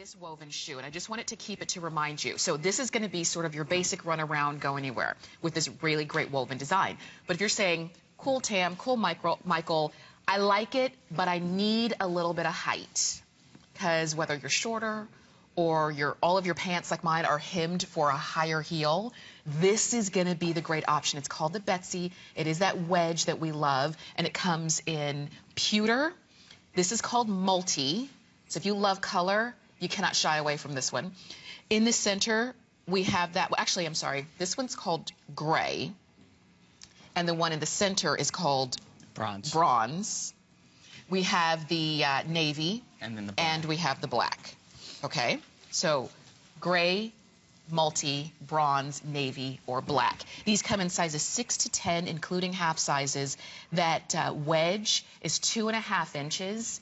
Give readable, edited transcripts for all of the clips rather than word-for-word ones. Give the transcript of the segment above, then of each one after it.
this woven shoe, and I just wanted to keep it to remind you. So this is going to be sort of your basic run around, go anywhere with this really great woven design. But if you're saying, cool Tam, cool Michael, I like it, but I need a little bit of height. Because whether you're shorter or all of your pants like mine are hemmed for a higher heel, this is going to be the great option. It's called the Betsi. It is that wedge that we love, and it comes in pewter. This is called multi. So if you love color, you cannot shy away from this one. In the center, we have that. Well, actually, I'm sorry. This one's called gray, and the one in the center is called bronze. We have the navy, and then the black. And we have the black. Okay, so gray, multi, bronze, navy, or black. These come in sizes 6 to 10, including half sizes. That wedge is 2.5 inches,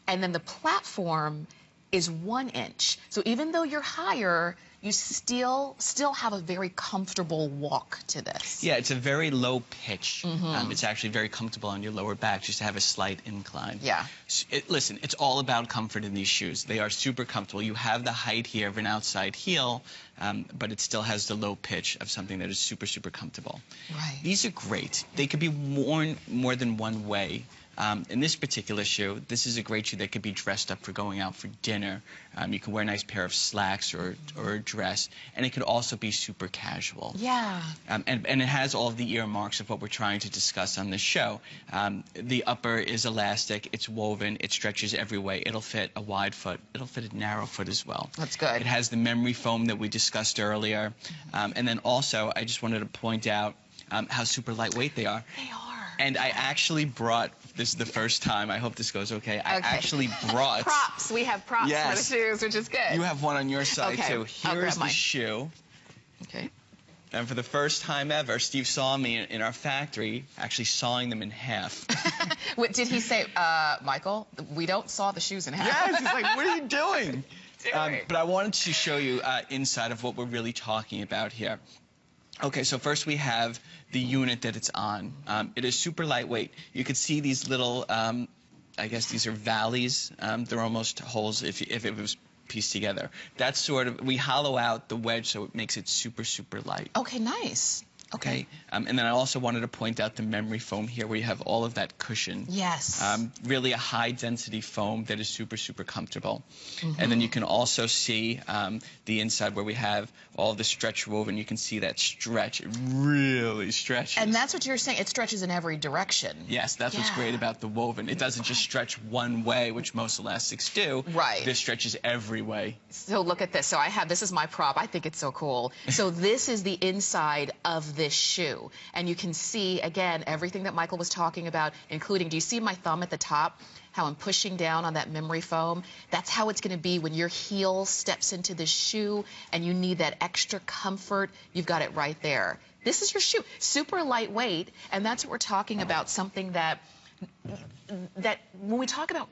and then the platform is 1 inch. So even though you're higher, you still have a very comfortable walk to this. Yeah, it's a very low pitch. It's actually very comfortable on your lower back just to have a slight incline. Yeah. Listen, it's all about comfort in these shoes. They are super comfortable. You have the height here of an outside heel, but it still has the low pitch of something that is super, super comfortable. Right. These are great. They could be worn more than one way. In this particular shoe, this is a great shoe that could be dressed up for going out for dinner. You can wear a nice pair of slacks or a dress, and it could also be super casual. Yeah. And it has all of the earmarks of what we're trying to discuss on this show. The upper is elastic, it's woven, it stretches every way. It'll fit a wide foot, it'll fit a narrow foot as well. That's good. It has the memory foam that we discussed earlier. And then also, I just wanted to point out how super lightweight they are. They are. And I actually brought, this is the first time, I hope this goes okay, I actually brought... Props, we have props for the shoes, which is good. You have one on your side too. Here's the shoe. Okay. And for the first time ever, Steve saw me in our factory actually sawing them in half. What did he say, Michael? We don't saw the shoes in half. Yes, he's like, what are you doing? But I wanted to show you inside of what we're really talking about here. Okay, so first we have the unit that it's on. It is super lightweight. You can see these little, I guess these are valleys. They're almost holes if it was pieced together. That's sort of, we hollow out the wedge so it makes it super, super light. Okay, nice. Okay, and then I also wanted to point out the memory foam here where you have all of that cushion. Yes. Really a high density foam that is super, super comfortable. And then you can also see the inside where we have all the stretch woven. You can see that stretch. It really stretches. And that's what you're saying. It stretches in every direction. Yes, that's what's great about the woven. It doesn't just stretch one way, which most elastics do. Right. This stretches every way. So look at this. So I have, this is my prop. I think it's so cool. So this is the inside of this shoe. And you can see, again, everything that Michael was talking about, including, do you see my thumb at the top? How I'm pushing down on that memory foam? That's how it's going to be when your heel steps into the shoe and you need that extra comfort. You've got it right there. This is your shoe. Super lightweight, and that's what we're talking about, something that when we talk about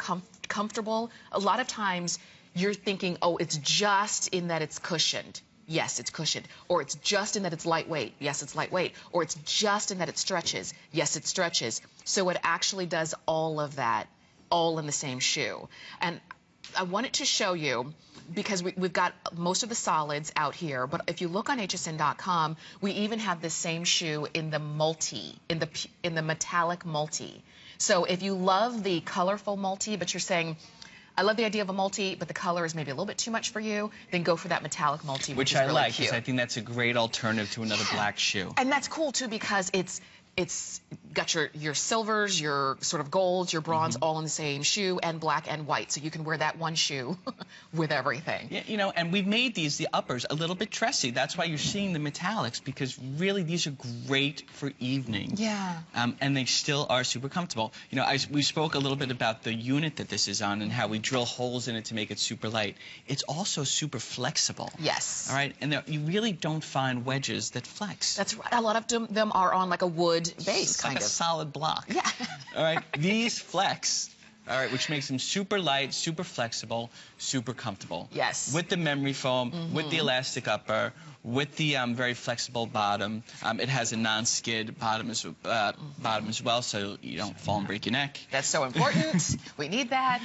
comfortable, a lot of times you're thinking, oh, it's just in that it's cushioned. Yes, it's cushioned. Or it's just in that it's lightweight. Yes, it's lightweight. Or it's just in that it stretches. Yes, it stretches. So it actually does all of that, all in the same shoe. And I wanted to show you, because we've got most of the solids out here, but if you look on hsn.com, we even have the same shoe in the multi, in the metallic multi. So if you love the colorful multi, but you're saying, I love the idea of a multi, but the color is maybe a little bit too much for you, then go for that metallic multi, which is really like, cute. because I think that's a great alternative to another black shoe. And that's cool, too, because it's got your silvers, your sort of golds, your bronze, all in the same shoe, and black and white. So you can wear that one shoe with everything. Yeah, you know, and we've made these, the uppers, a little bit dressy. That's why you're seeing the metallics, because really these are great for evening. Yeah. And they still are super comfortable. You know, we spoke a little bit about the unit that this is on and how we drill holes in it to make it super light. It's also super flexible. Yes. All right, and you really don't find wedges that flex. That's right. A lot of them are on like a wood base, kind of. A solid block. Yeah. All right, these flex. All right, which makes them super light, super flexible, super comfortable. Yes. With the memory foam, with the elastic upper, with the very flexible bottom. It has a non-skid bottom as well, so you don't fall and break your neck. That's so important. We need that.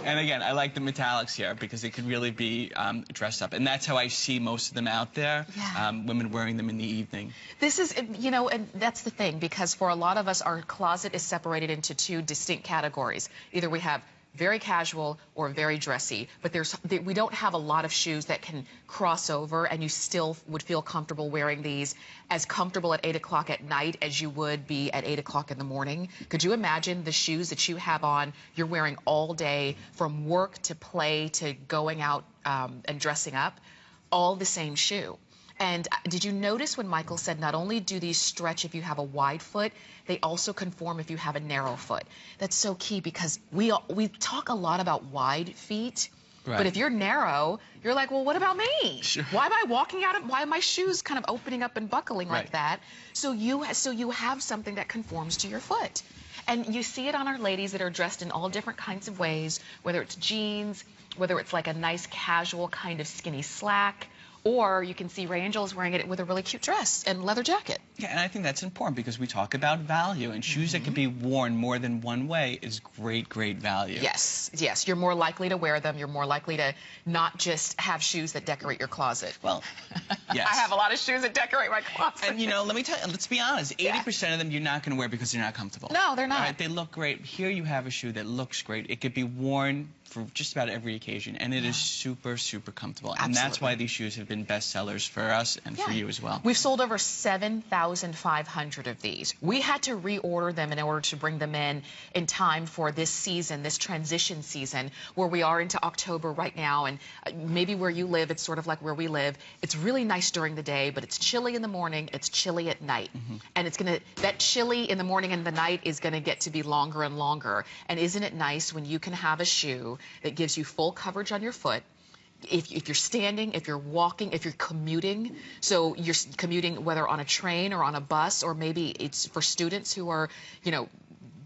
And again, I like the metallics here because it could really be dressed up. And that's how I see most of them out there, Yeah. women wearing them in the evening. This is, you know, and that's the thing, because for a lot of us, our closet is separated into two distinct categories. Either we have very casual or very dressy, but we don't have a lot of shoes that can cross over, and you still would feel comfortable wearing these, as comfortable at 8 o'clock at night as you would be at 8 o'clock in the morning. Could you imagine the shoes that you have on, you're wearing all day, from work to play to going out and dressing up, all the same shoe? And did you notice when Michael said not only do these stretch if you have a wide foot, they also conform if you have a narrow foot? That's so key, because we talk a lot about wide feet, right. But if you're narrow, you're like, well, what about me? Sure. Why am I walking out of, why are my shoes kind of opening up and buckling like Right. that? So you have something that conforms to your foot. And you see it on our ladies that are dressed in all different kinds of ways, whether it's jeans, whether it's like a nice casual kind of skinny slack, or you can see Ray Angel's wearing it with a really cute dress and leather jacket. Yeah, and I think that's important because we talk about value, and shoes that can be worn more than one way is great, great value. Yes, yes. You're more likely to wear them. You're more likely to not just have shoes that decorate your closet. Well, yes. I have a lot of shoes that decorate my closet. And, you know, let me tell you, let's be honest, 80% of them you're not going to wear because they're not comfortable. No, they're not. All right, they look great. Here you have a shoe that looks great. It could be worn for just about every occasion, and it is super, super comfortable. And Absolutely. that's why these shoes have been bestsellers for us and for you as well. We've sold over 7,500 of these. We had to reorder them in order to bring them in time for this season, this transition season, where we are into October right now, and maybe where you live, it's sort of like where we live. It's really nice during the day, but it's chilly in the morning, it's chilly at night. And that chilly in the morning and the night is gonna get to be longer and longer. And isn't it nice when you can have a shoe that gives you full coverage on your foot? If you're standing, if you're walking, if you're commuting, so you're commuting whether on a train or on a bus, or maybe it's for students who are, you know,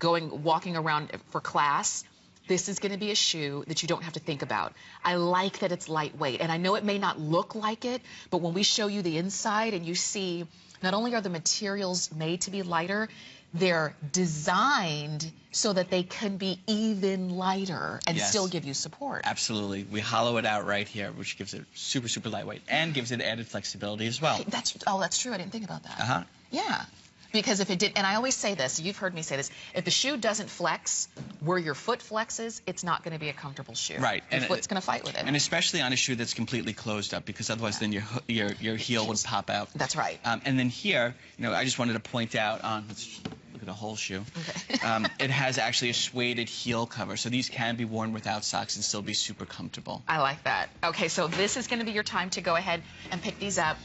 walking around for class, this is going to be a shoe that you don't have to think about. I like that it's lightweight, and I know it may not look like it, but when we show you the inside and you see, not only are the materials made to be lighter, they're designed so that they can be even lighter and Yes. still give you support. Absolutely. We hollow it out right here, which gives it super, super lightweight and gives it added flexibility as well. That's true. I didn't think about that. Uh-huh. Yeah. Because if it did, and I always say this, you've heard me say this, if the shoe doesn't flex where your foot flexes, it's not going to be a comfortable shoe. Right. Your foot's going to fight with it. And especially on a shoe that's completely closed up, because otherwise then your heel would pop out. That's right. And then here, you know, I just wanted to point out on, let's look at the whole shoe. Okay. It has actually a suede heel cover, so these can be worn without socks and still be super comfortable. I like that. Okay, so this is going to be your time to go ahead and pick these up.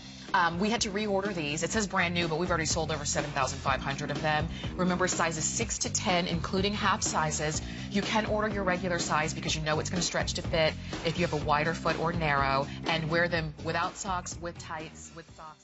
We had to reorder these. It says brand new, but we've already sold over 7,500 of them. Remember, sizes 6 to 10, including half sizes. You can order your regular size because you know it's going to stretch to fit if you have a wider foot or narrow, and wear them without socks, with tights, with socks.